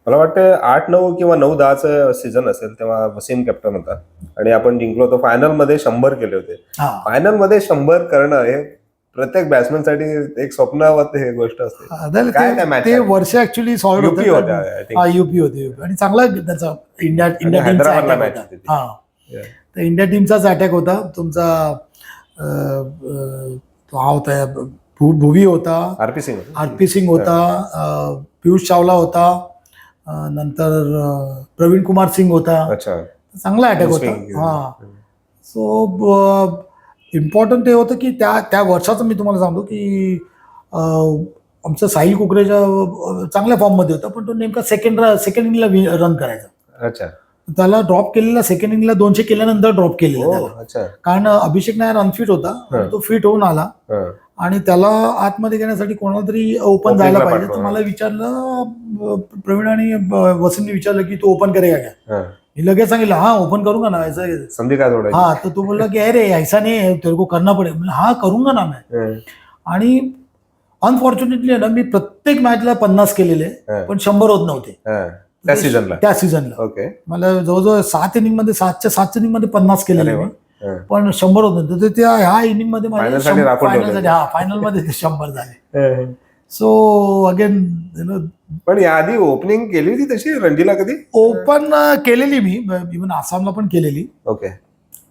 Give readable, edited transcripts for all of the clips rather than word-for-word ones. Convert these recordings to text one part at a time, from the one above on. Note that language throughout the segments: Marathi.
मला वाटतं 8-9 किंवा 9-10चं सीझन असेल तेव्हा वसीम कॅप्टन होता आणि आपण जिंकलो होतो. फायनलमध्ये 100 केले होते. फायनलमध्ये 100 करणं हे प्रत्येक बॅट्समॅनसाठी एक स्वप्नावत हे गोष्ट असते. काय त्या मॅच ते वर्ष ऍक्च्युली सॉल्ड युपी होतं. होत्या. युपी होते आणि चांगला त्याचा इंडिया टीमचा हैदराबादला अटॅक मॅच होता. होती. हा, तर इंडिया टीमचाच अटॅक होता. तुमचा तो हा होता भुवी होता, आरपी सिंग होता, पियुष चावला होता, नंतर प्रवीण कुमार सिंग होता. चांगला अटॅक होता. हा, सो इम्पॉर्टंट हे होतं की त्या वर्षाचं मी तुम्हाला सांगतो की आमचं साहिल कुकरेजा चांगल्या फॉर्ममध्ये होता, पण तो नेमका सेकंड इनिंगला रन करायचा. त्याला ड्रॉप केलेला सेकंड इनिंगला 200 केल्यानंतर ड्रॉप केलेला त्याला, कारण अभिषेक नायर अनफिट होता. तो फिट होऊन आला आणि त्याला आतमध्ये घेण्यासाठी कोणाला तरी ओपन जायला पाहिजे. तर मला विचारलं, प्रवीण आणि वसीमने विचारलं की तू ओपन करेगा क्या. मी लगेच सांगितलं हा ओपन करूंगा ना ऐसा. हा, तर तो बोलला की अरे ऐसा नाही तेरे को करना पडेल. हा करूंगा ना मैं. आणि अनफॉर्च्युनेटली ना मी प्रत्येक मॅचला 50 केलेले, पण 100 होत नव्हते त्या सीझनला. मला जवळजवळ 7 इनिंगमध्ये 7 इनिंगमध्ये 50 केलेले मी, पण 100 होत नव्हते. तर त्या ह्या इनिंगमध्ये फायनलमध्ये 100 झाले. सो अगेन पण याआधी ओपनिंग केली होती तशी रणजीला कधी? ओपन केलेली मी, इव्हन आसामला पण केलेली.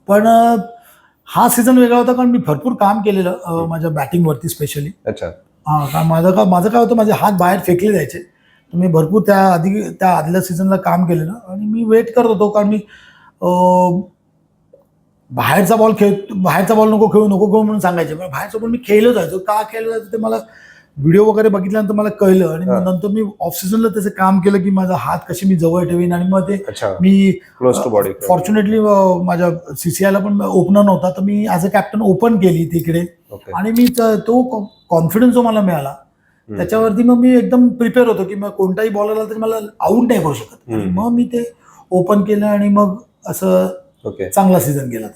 पण हा सीझन वेगळा होता कारण मी भरपूर काम केलेलं माझ्या बॅटिंगवरती स्पेशली. हा, कारण माझं काय होतं, माझे हात बाहेर फेकले जायचे. तर मी भरपूर त्या आदल्या सीझनला काम केलेलं आणि मी वेट करत होतो, कारण मी बाहेरचा बॉल नको खेळू म्हणून सांगायचे, पण बाहेरचा बॉल मी खेळलो जायचो. का खेळलो जायचो ते मला व्हिडिओ वगैरे बघितल्यानंतर मला कळलं आणि नंतर मी ऑफ सीझनला त्याचं काम केलं की माझा हात कशी मी जवळ ठेवीन. आणि मग ते मी फॉर्च्युनेटली माझ्या सीसीआयला पण ओपनर नव्हता, तर मी ॲज अ कॅप्टन ओपन केली तिकडे. आणि मी तो कॉन्फिडन्स जो मला मिळाला त्याच्यावरती मग मी एकदम प्रिपेअर होतो की मग कोणताही बॉल आला तरी मला आऊट नाही करू शकत. मग मी ते ओपन केलं आणि मग असं चांगला सीझन गेला.